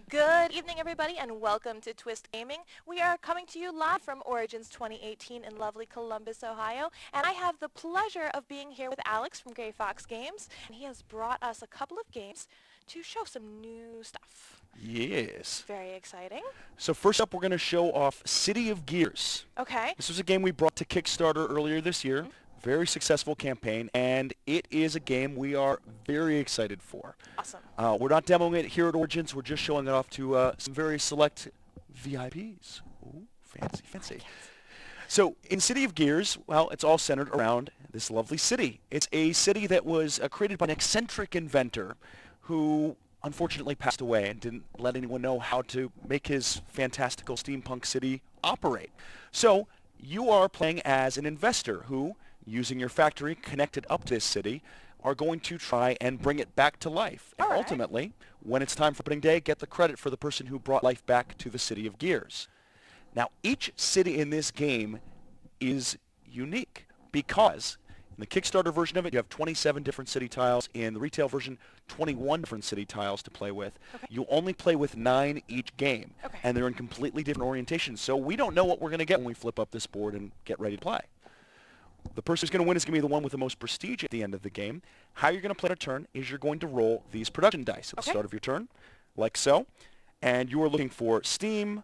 Good evening, everybody, and welcome to Twist Gaming. We are coming to you live from Origins 2018 in lovely Columbus, Ohio, and I have the pleasure of being here with Alex from Gray Fox Games, and he has brought us a couple of games to show some new stuff. Yes. Very exciting. So first up, we're going to show off City of Gears. Okay. This was a game we brought to Kickstarter earlier this year. Very successful campaign, and it is a game we are very excited for. Awesome. We're not demoing it here at Origins. We're just showing it off to some very select VIPs. Ooh, fancy, fancy. So in City of Gears, well, it's all centered around this lovely city. It's a city that was created by an eccentric inventor who unfortunately passed away and didn't let anyone know how to make his fantastical steampunk city operate. So you are playing as an investor who, using your factory connected up to this city, are going to try and bring it back to life. And ultimately, when it's time for opening day, get the credit for the person who brought life back to the City of Gears. Now, each city in this game is unique because in the Kickstarter version of it, you have 27 different city tiles. In the retail version, 21 different city tiles to play with. Okay. You only play with 9 each game, and they're in completely different orientations. So we don't know what we're going to get when we flip up this board and get ready to play. The person who's going to win is going to be the one with the most prestige at the end of the game. How you're going to play a turn is you're going to roll these production dice at the start of your turn, like so. And you are looking for steam,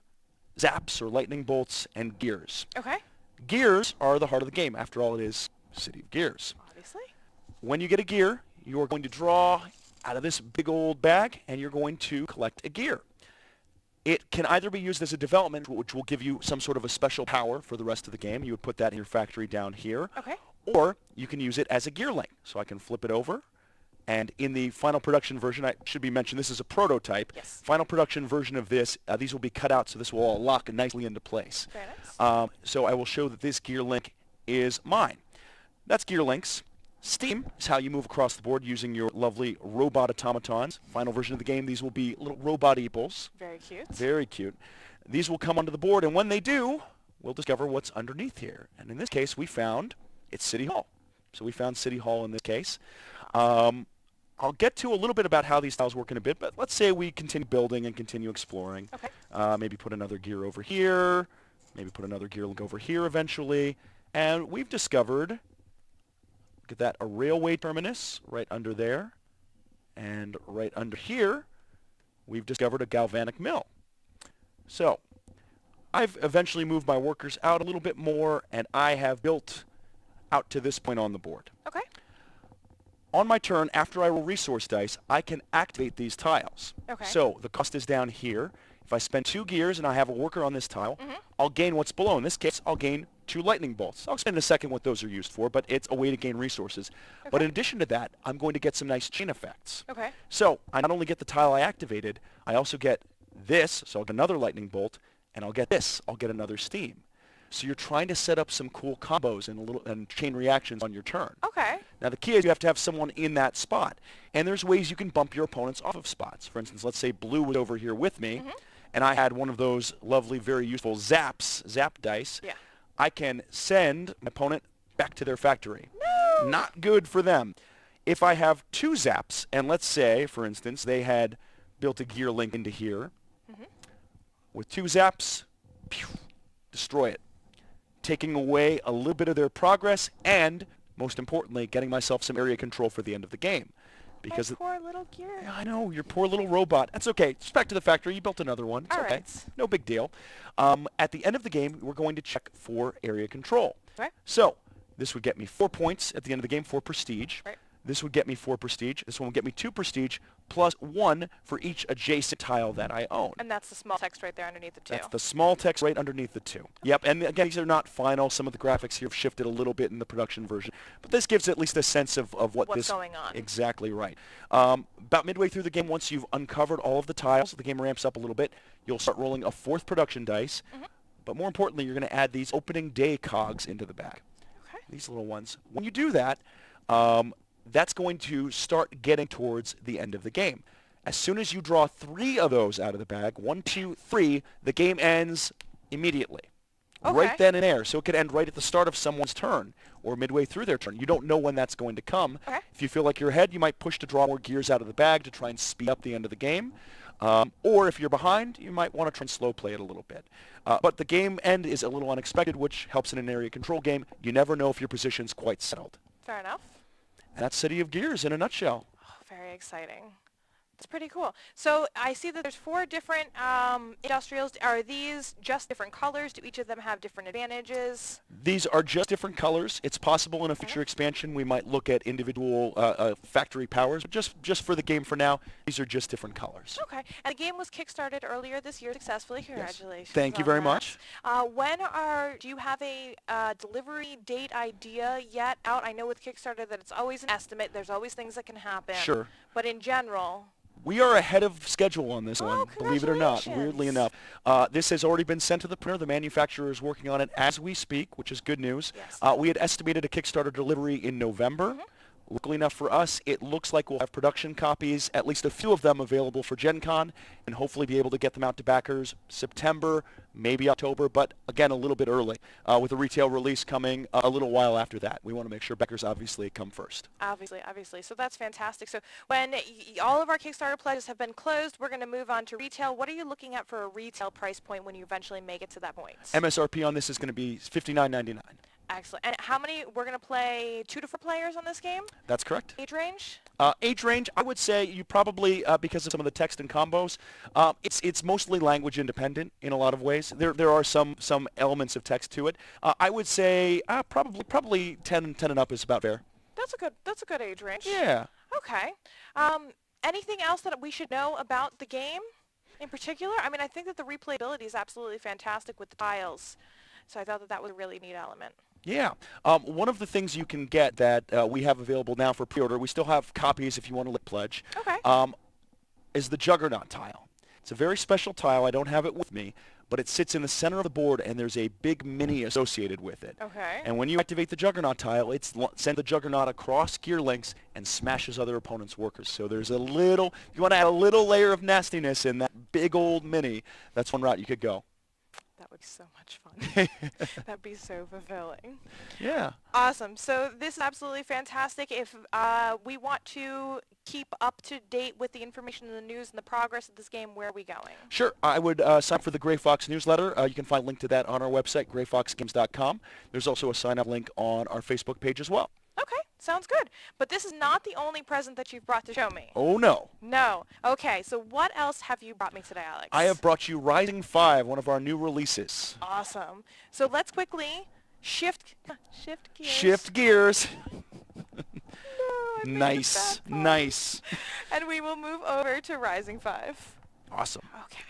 zaps or lightning bolts, and gears. Okay. Gears are the heart of the game. After all, it is City of Gears. Obviously. When you get a gear, you are going to draw out of this big old bag, and you're going to collect a gear. It can either be used as a development, which will give you some sort of a special power for the rest of the game. You would put that in your factory down here. Okay. Or you can use it as a gear link. So I can flip it over. And in the final production version, I should be mentioned, this is a prototype. Yes. Final production version of this, these will be cut out, so this will all lock nicely into place. Very nice. So I will show that this gear link is mine. That's gear links. Steam is how you move across the board using your lovely robot automatons. Final version of the game, these will be little robot eeples. Very cute. Very cute. These will come onto the board, and when they do, we'll discover what's underneath here. And in this case, we found it's City Hall. So we found City Hall in this case. I'll get to a little bit about how these tiles work in a bit, but let's say we continue building and continue exploring. Okay. Maybe put another gear over here. Maybe put another gear link over here eventually. And we've discovered, look at that, a railway terminus right under there. And right under here, we've discovered a galvanic mill. So I've eventually moved my workers out a little bit more, and I have built out to this point on the board. Okay. On my turn, after I roll resource dice, I can activate these tiles. Okay. So the cost is down here. If I spend 2 gears and I have a worker on this tile, I'll gain what's below. In this case, I'll gain 2 lightning bolts. I'll explain in a second what those are used for, but it's a way to gain resources. Okay. But in addition to that, I'm going to get some nice chain effects. Okay. So I not only get the tile I activated, I also get this, so I'll get another lightning bolt, and I'll get this. I'll get another steam. So you're trying to set up some cool combos and chain reactions on your turn. Okay. Now the key is you have to have someone in that spot. And there's ways you can bump your opponents off of spots. For instance, let's say Blue was over here with me, and I had one of those lovely, very useful zap dice. Yeah. I can send my opponent back to their factory. No! Not good for them. If I have 2 zaps, and let's say, for instance, they had built a gear link into here, with 2 zaps, pew, destroy it. Taking away a little bit of their progress, and most importantly, getting myself some area control for the end of the game. Because My poor little gear. yeah, I know, your poor little robot. That's okay. Just back to the factory. You built another one. It's All okay. right. No big deal. At the end of the game, we're going to check for area control. Right. So this would get me 4 points at the end of the game for prestige. Right. This would get me 4 prestige. This one would get me 2 prestige, plus 1 for each adjacent tile that I own. And that's the small text right there underneath the 2. That's the small text right underneath the 2. Yep, and again, these are not final. Some of the graphics here have shifted a little bit in the production version. But this gives at least a sense of what What's this... going on. Exactly right. About midway through the game, once you've uncovered all of the tiles, the game ramps up a little bit. You'll start rolling a 4th production dice. But more importantly, you're going to add these opening day cogs into the bag. Okay. These little ones. When you do that, that's going to start getting towards the end of the game. As soon as you draw 3 of those out of the bag, 1, 2, 3, the game ends immediately. Okay. Right then and there. So it could end right at the start of someone's turn or midway through their turn. You don't know when that's going to come. Okay. If you feel like you're ahead, you might push to draw more gears out of the bag to try and speed up the end of the game. Or if you're behind, you might want to try and slow play it a little bit. But the game end is a little unexpected, which helps in an area control game. You never know if your position's quite settled. Fair enough. And that's City of Gears in a nutshell. Oh, very exciting. It's pretty cool. So I see that there's 4 different industrials. Are these just different colors? Do each of them have different advantages? These are just different colors. It's possible in a future expansion we might look at individual factory powers, but just for the game for now, these are just different colors. Okay. And the game was kickstarted earlier this year successfully. Congratulations. Yes. Thank you on very that. much. Do you have a delivery date idea yet out? I know with Kickstarter that it's always an estimate. There's always things that can happen. Sure. But in general... We are ahead of schedule on this one, believe it or not, congratulations. weirdly enough. This has already been sent to the printer. The manufacturer is working on it as we speak, which is good news. Yes. We had estimated a Kickstarter delivery in November. Luckily enough for us, it looks like we'll have production copies, at least a few of them available for Gen Con, and hopefully be able to get them out to backers September, maybe October, but again, a little bit early, with a retail release coming a little while after that. We want to make sure backers obviously come first. Obviously. So that's fantastic. So when all of our Kickstarter pledges have been closed, we're going to move on to retail. What are you looking at for a retail price point when you eventually make it to that point? MSRP on this is going to be $59.99. Excellent. And how many, we're going to play 2 to 4 players on this game? That's correct. Age range? Age range, I would say you probably, because of some of the text and combos, it's mostly language independent in a lot of ways. There are some elements of text to it. I would say probably 10 and up is about fair. That's a good age range. Yeah. Okay. Anything else that we should know about the game in particular? I mean, I think that the replayability is absolutely fantastic with the tiles. So I thought that was a really neat element. Yeah. One of the things you can get that we have available now for pre-order, we still have copies if you want to pledge, Okay. is the Juggernaut tile. It's a very special tile. I don't have it with me, but it sits in the center of the board, and there's a big mini associated with it. Okay. And when you activate the Juggernaut tile, it sends the Juggernaut across gear links and smashes other opponents' workers. So there's a little, if you want to add a little layer of nastiness in that big old mini, that's one route you could go. That would be so much fun. That'd be so fulfilling. Yeah. Awesome. So this is absolutely fantastic. If we want to keep up to date with the information and the news and the progress of this game, where are we going? Sure. I would sign up for the Gray Fox newsletter. You can find a link to that on our website, grayfoxgames.com. There's also a sign-up link on our Facebook page as well. Okay. Sounds good. But this is not the only present that you've brought to show me. Oh, no. No. Okay. So what else have you brought me today, Alex? I have brought you Rising 5, one of our new releases. Awesome. So let's quickly shift gears. Shift gears. No, I made a Nice. bad pun. Nice. And we will move over to Rising 5. Awesome. Okay.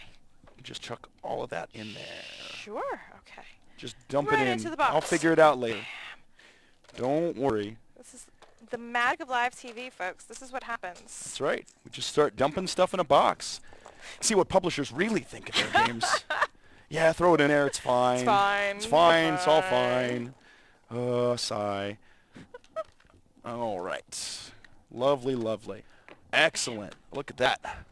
Just chuck all of that in there. Sure. Okay. Just dump Right it in. into the box. I'll figure it out later. Don't worry. This is the magic of live TV, folks. This is what happens. That's right. We just start dumping stuff in a box. See what publishers really think of their games. Yeah, throw it in there. It's fine. It's fine. It's fine. It's all fine. Sigh. All right. Lovely, lovely. Excellent. Look at that.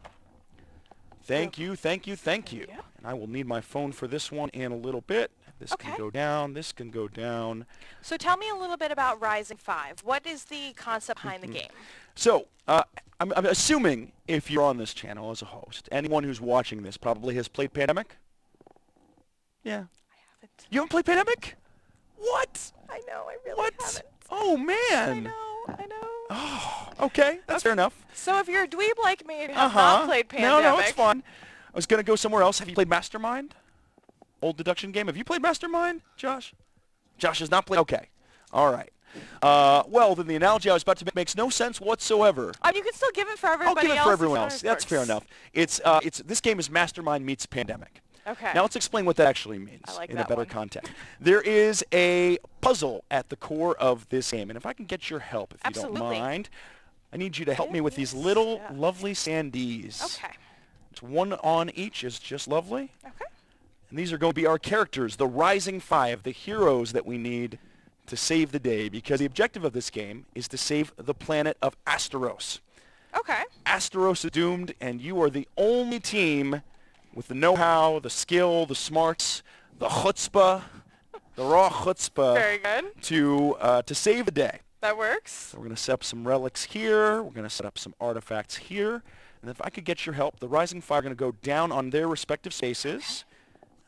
Thank you, thank you, thank you. Yeah. And I will need my phone for this one in a little bit. This Okay. can go down. This can go down. So tell me a little bit about Rising 5. What is the concept behind the game? So, I'm assuming if you're on this channel as a host, anyone who's watching this probably has played Pandemic? Yeah. I haven't. You haven't played Pandemic? What? I know, I really What? haven't. Oh, I man. know. Oh, okay. That's fair enough. So if you're a dweeb like me and have not played Pandemic... No, it's fun. I was going to go somewhere else. Have you played Mastermind? Old deduction game. Have you played Mastermind, Josh? Josh has not played. Okay. All right. Well, then the analogy I was about to make makes no sense whatsoever. You can still give it for I'll everybody give it else. for as everyone long else. as it That's fair works. enough. This game is Mastermind meets Pandemic. Okay. Now let's explain what that actually means I like in a that better one. context. There is a puzzle at the core of this game, and if I can get your help, if you Absolutely. don't mind, I need you to help me with these Yes, little yeah. lovely sandies. Okay. It's one on each is just lovely. Okay. And these are going to be our characters, the Rising 5, the heroes that we need to save the day, because the objective of this game is to save the planet of Asteros. Okay. Asteros is doomed, and you are the only team with the know-how, the skill, the smarts, the chutzpah, the raw chutzpah Very good. to save the day. That works. So we're going to set up some relics here. We're going to set up some artifacts here. And if I could get your help, the Rising Five are going to go down on their respective spaces.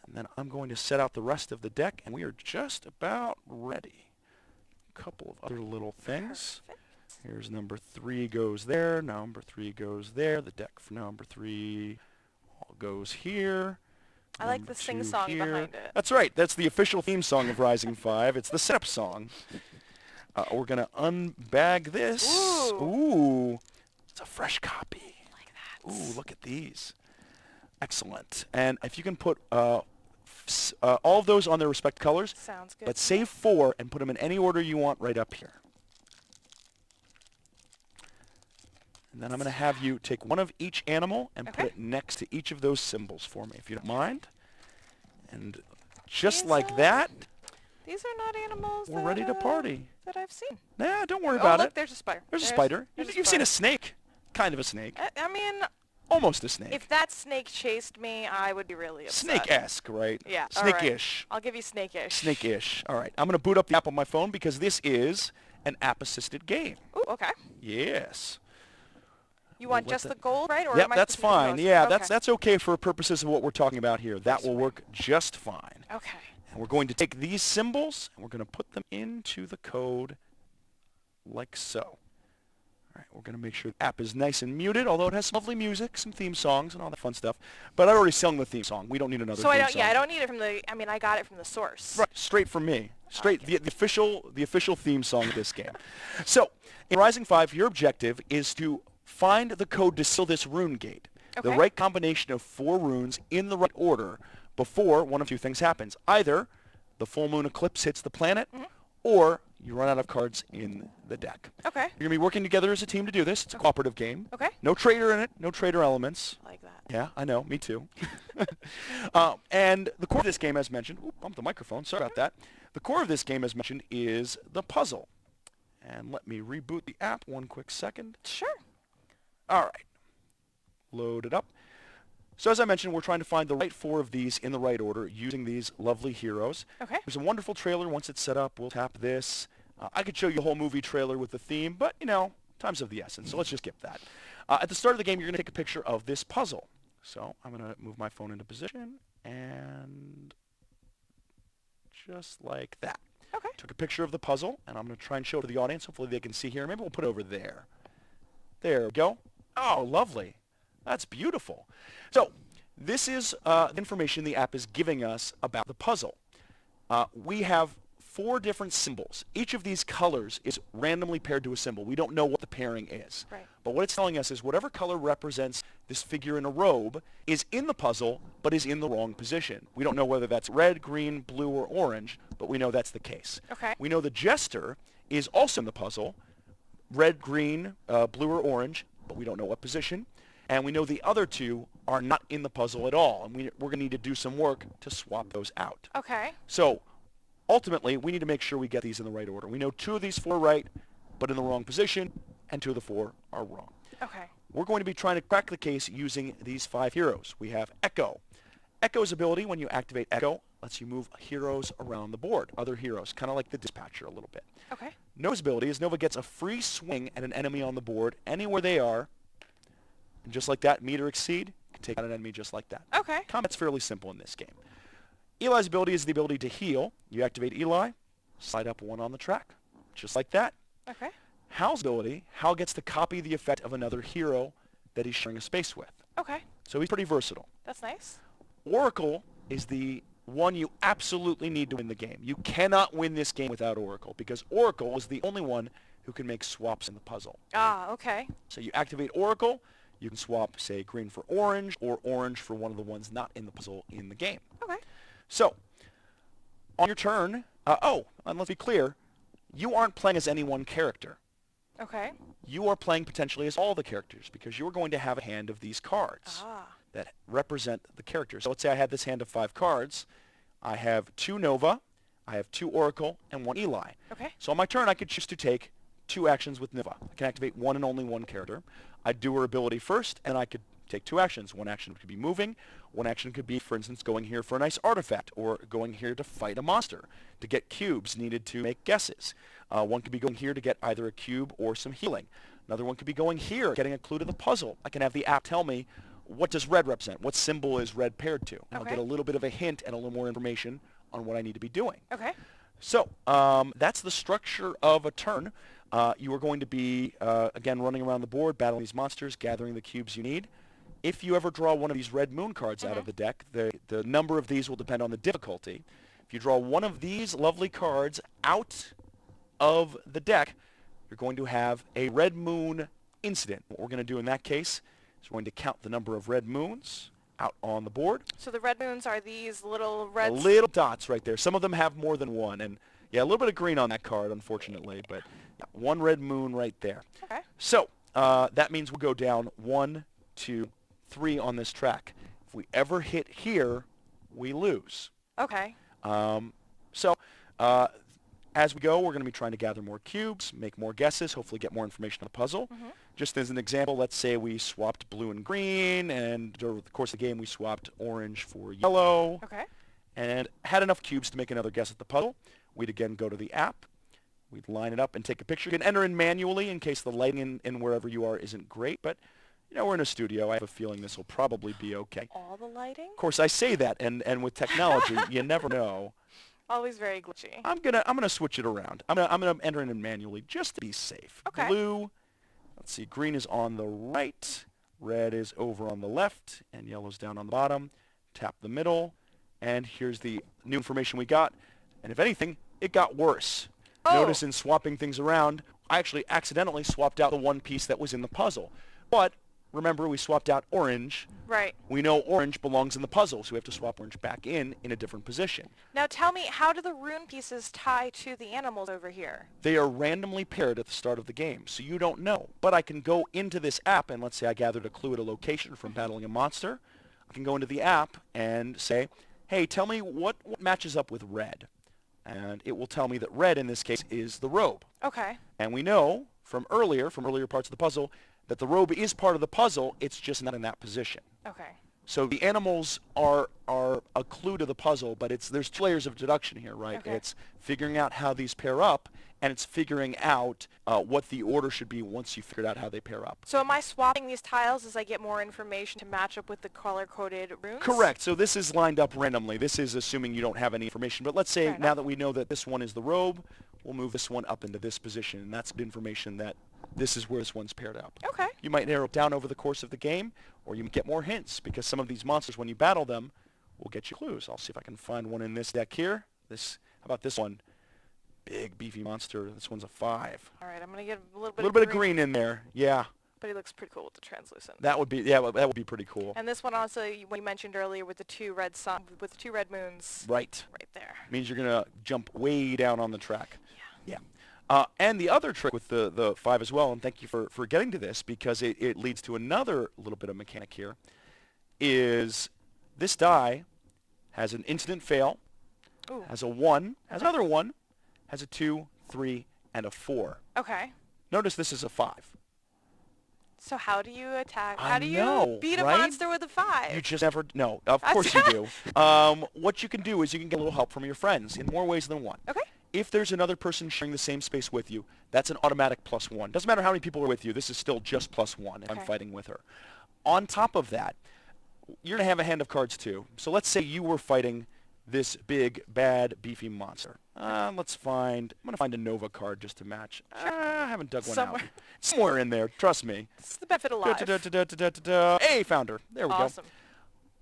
And then I'm going to set out the rest of the deck, and we are just about ready. A couple of other little things. Perfect. Here's number 3 goes there. Number 3 goes there. The deck for number 3 all goes here. I like Number the 2 sing-song here. behind it. That's right. That's the official theme song of Rising 5. It's the setup song. We're going to unbag this. Ooh. It's a fresh copy. Like that. Ooh, look at these. Excellent. And if you can put all of those on their respective colors, Sounds good. but save 4 and put them in any order you want right up here. And then I'm going to have you take one of each animal and put it next to each of those symbols for me, if you don't mind. And just These like are- that, These are not animals we're that, ready to party. that I've seen. Nah, don't worry Oh, about look, it. there's a spider. There's a spider. there's You've seen a snake. Kind of a snake. I mean, Almost a snake. if that snake chased me, I would be really upset. Snake-esque, right? Yeah, all right. Snake-ish. I'll give you snake-ish. Snake-ish. All right. I'm going to boot up the app on my phone because this is an app-assisted game. Ooh, okay. Yes. You want let just that- the gold, right? Or Yep, am I that's supposed to do fine. those? Yeah, Okay. that's okay for purposes of what we're talking about here. That will work just fine. Okay. And we're going to take these symbols and we're going to put them into the code like so. All right, we're going to make sure the app is nice and muted, although it has some lovely music, some theme songs, and all that fun stuff. But I already sung the theme song. We don't need another So theme I don't. song. Yeah, I don't need it from the. I mean, I got it from the source. Right, straight from me. Straight, Okay. the official theme song of this game. So, in Rising 5, your objective is to find the code to seal this rune gate. The Okay. right combination of 4 runes in the right order before one of 2 things happens. Either the full moon eclipse hits the planet, or you run out of cards in the deck. Okay. You're going to be working together as a team to do this. It's a cooperative game. Okay. No traitor in it. No traitor elements. Like that. Yeah, I know. Me too. And the core of this game, as mentioned, bumped the microphone. Sorry about that. The core of this game, as mentioned, is the puzzle. And let me reboot the app one quick second. Sure. All right. Load it up. So as I mentioned, we're trying to find the right 4 of these in the right order using these lovely heroes. Okay. There's a wonderful trailer. Once it's set up, we'll tap this. I could show you a whole movie trailer with the theme, but, you know, time's of the essence, so let's just skip that. At the start of the game, you're going to take a picture of this puzzle. So I'm going to move my phone into position, and just like that. Okay. Took a picture of the puzzle, and I'm going to try and show it to the audience. Hopefully they can see here. Maybe we'll put it over there. There we go. Oh, lovely. That's beautiful. So this is information the app is giving us about the puzzle. We have 4 different symbols. Each of these colors is randomly paired to a symbol. We don't know what the pairing is. Right. But what it's telling us is whatever color represents this figure in a robe is in the puzzle, but is in the wrong position. We don't know whether that's red, green, blue, or orange, but we know that's the case. Okay. We know the jester is also in the puzzle, red, green, blue, or orange, but we don't know what position. And we know the other 2 are not in the puzzle at all, and we're going to need to do some work to swap those out. Okay. So ultimately, we need to make sure we get these in the right order. We know 2 of these 4 right, but in the wrong position, and 2 of the 4 are wrong. Okay. We're going to be trying to crack the case using these 5 heroes. We have Echo. Echo's ability, when you activate Echo, lets you move heroes around the board, other heroes, kind of like the Dispatcher a little bit. Okay. Nova's ability is Nova gets a free swing at an enemy on the board anywhere they are, and just like that, meet or exceed, can take out an enemy just like that. Okay. Combat's fairly simple in this game. Eli's ability is the ability to heal. You activate Eli, slide up 1 on the track, just like that. Okay. Hal's ability, Hal gets to copy the effect of another hero that he's sharing a space with. Okay. So he's pretty versatile. That's nice. Oracle is the one you absolutely need to win the game. You cannot win this game without Oracle because Oracle is the only one who can make swaps in the puzzle. Ah, okay. So you activate Oracle, you can swap, say, green for orange or orange for one of the ones not in the puzzle in the game. Okay. So, on your turn, and let's be clear, you aren't playing as any one character. Okay. You are playing potentially as all the characters because you're going to have a hand of these cards Ah. that represent the characters. So let's say I had this hand of 5 cards. I have 2 Nova, I have 2 Oracle, and 1 Eli. Okay. So on my turn, I could choose to take 2 actions with Nova. I can activate 1 and only 1 character. I'd do her ability first, and I could take 2 actions. 1 action could be moving. 1 action could be, for instance, going here for a nice artifact, or going here to fight a monster, to get cubes needed to make guesses. 1 could be going here to get either a cube or some healing. Another one could be going here, getting a clue to the puzzle. I can have the app tell me, what does red represent? What symbol is red paired to? And I'll get a little bit of a hint and a little more information on what I need to be doing. Okay. So that's the structure of a turn. You are going to be, again, running around the board, battling these monsters, gathering the cubes you need. If you ever draw one of these red moon cards out of the deck, the number of these will depend on the difficulty. If you draw one of these lovely cards out of the deck, you're going to have a red moon incident. What we're going to do in that case is we're going to count the number of red moons out on the board. So the red moons are these little red... Little dots right there. Some of them have more than one. And yeah, a little bit of green on that card, unfortunately. But one red moon right there. Okay. So that means we'll go down 1, 2, 3 on this track. If we ever hit here, we lose. Okay. As we go, we're going to be trying to gather more cubes, make more guesses, hopefully get more information on the puzzle. Just as an example, let's say we swapped blue and green, and over the course of the game we swapped orange for yellow. Okay. And had enough cubes to make another guess at the puzzle. We'd again go to the app. We'd line it up and take a picture. You can enter in manually in case the lighting in wherever you are isn't great, but you know, we're in a studio. I have a feeling this will probably be okay. All the lighting? Of course, I say that, and with technology, you never know. Always very glitchy. I'm gonna switch it around. I'm gonna enter it in manually just to be safe. Okay. Blue. Let's see. Green is on the right. Red is over on the left, and yellow's down on the bottom. Tap the middle, and here's the new information we got. And if anything, it got worse. Notice in swapping things around, I actually accidentally swapped out the one piece that was in the puzzle. But remember, we swapped out orange. Right. We know orange belongs in the puzzle, so we have to swap orange back in a different position. Now tell me, how do the rune pieces tie to the animals over here? They are randomly paired at the start of the game, so you don't know. But I can go into this app, and let's say I gathered a clue at a location from battling a monster. I can go into the app and say, hey, tell me what matches up with red. And it will tell me that red, in this case, is the robe. Okay. And we know from earlier parts of the puzzle, that the robe is part of the puzzle, it's just not in that position. Okay. So the animals are a clue to the puzzle, but there's 2 layers of deduction here, right? Okay. It's figuring out how these pair up, and it's figuring out what the order should be once you figured out how they pair up. So am I swapping these tiles as I get more information to match up with the color-coded runes? Correct. So this is lined up randomly. This is assuming you don't have any information. But let's say now that we know that this one is the robe, we'll move this one up into this position, and that's information that this is where this one's paired up. Okay. You might narrow it down over the course of the game, or you might get more hints, because some of these monsters, when you battle them, will get you clues. I'll see if I can find one in this deck here. How about this one? Big, beefy monster. This one's a 5. All right, I'm going to get a A little bit of green in there. Yeah. But he looks pretty cool with the translucent. That would be, yeah, that would be pretty cool. And this one also, when you mentioned earlier, with the 2 red moons. Right. Right there. Means you're going to jump way down on the track. Yeah. Yeah. And the other trick with the 5 as well, and thank you for getting to this, because it leads to another little bit of mechanic here, is this die has an instant fail, has a 1, has another 1, has a 2, 3, and a 4. Okay. Notice this is a 5. So how do you attack? I How do you know, beat a right? monster with a 5? You just never, no, of course you do. What you can do is you can get a little help from your friends in more ways than one. Okay. If there's another person sharing the same space with you, that's an automatic +1. Doesn't matter how many people are with you, this is still just +1 if I'm fighting with her. On top of that, you're going to have a hand of cards too. So let's say you were fighting this big, bad, beefy monster. I'm going to find a Nova card just to match. I haven't dug one out. Somewhere in there, trust me. It's the benefit of life. Hey, found her. There we go. Awesome.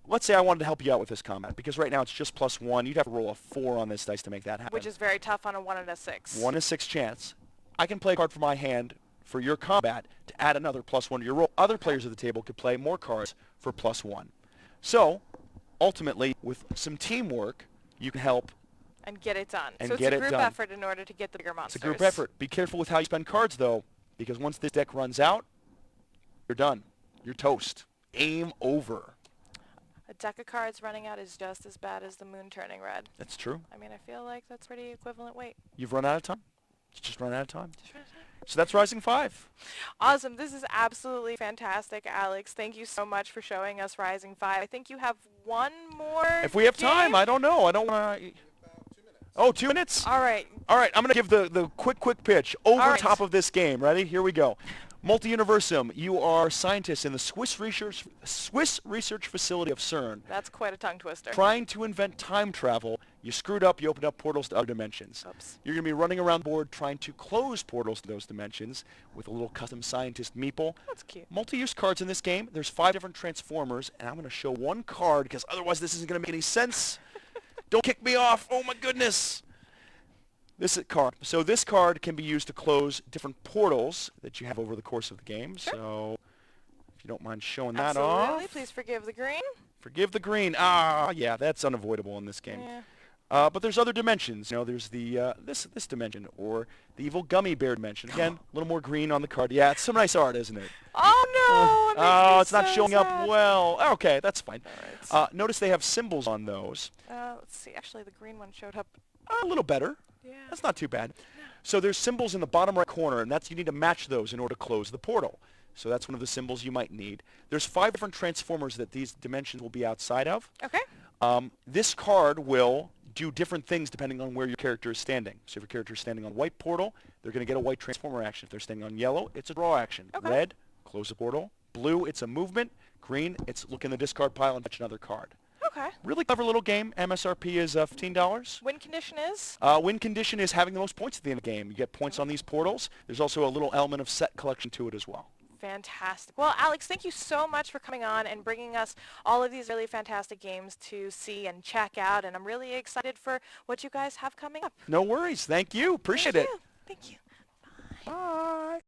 Let's say I wanted to help you out with this combat, because right now it's just +1. You'd have to roll a 4 on this dice to make that happen. Which is very tough on a 1 and a 6. 1 in 6 chance. I can play a card from my hand for your combat to add another +1 to your roll. Other players at the table could play more cards for +1. So, ultimately, with some teamwork, you can help and get it done. And so it's get a it group done. effort in order to get the bigger monsters. It's a group effort. Be careful with how you spend cards, though, because once this deck runs out, you're done. You're toast. Game over. A deck of cards running out is just as bad as the moon turning red. That's true. I mean, I feel like that's pretty equivalent weight. You've run out of time? You just run out of time. So that's Rising 5. Awesome. This is absolutely fantastic, Alex. Thank you so much for showing us Rising 5. I think you have one more If we have game? time, I don't know. I don't want to... Oh, 2 minutes? All right. All right, I'm going to give the quick pitch over All right. top of this game. Ready? Here we go. Multi-Universum, you are scientists in the Swiss research facility of CERN. That's quite a tongue twister. Trying to invent time travel. You screwed up, you opened up portals to other dimensions. Oops. You're going to be running around the board trying to close portals to those dimensions with a little custom scientist meeple. That's cute. Multi-use cards in this game. There's 5 different Transformers, and I'm going to show one card because otherwise this isn't going to make any sense. Don't kick me off. Oh my goodness. This is card. So this card can be used to close different portals that you have over the course of the game. Sure. So if you don't mind showing that Absolutely. off. Please forgive the green. Forgive the green. Ah, yeah, that's unavoidable in this game. Yeah. But there's other dimensions. You know, there's the this dimension or the evil gummy bear dimension. Again, a little more green on the card. Yeah, it's some nice art, isn't it? Oh no! It makes me It's not so showing sad. up well. Okay, that's fine. All right. Notice they have symbols on those. Let's see. Actually, the green one showed up. A little better. Yeah. That's not too bad. So there's symbols in the bottom right corner, and you need to match those in order to close the portal. So that's one of the symbols you might need. There's 5 different Transformers that these dimensions will be outside of. Okay. This card will do different things depending on where your character is standing. So if your character is standing on white portal, they're going to get a white Transformer action. If they're standing on yellow, it's a draw action. Okay. Red, close the portal. Blue, it's a movement. Green, it's look in the discard pile and fetch another card. Okay. Really clever little game. MSRP is $15. Win condition is? Win condition is having the most points at the end of the game. You get points on these portals. There's also a little element of set collection to it as well. Fantastic. Well, Alex, thank you so much for coming on and bringing us all of these really fantastic games to see and check out. And I'm really excited for what you guys have coming up. No worries. Thank you. Appreciate it. Thank you. Bye.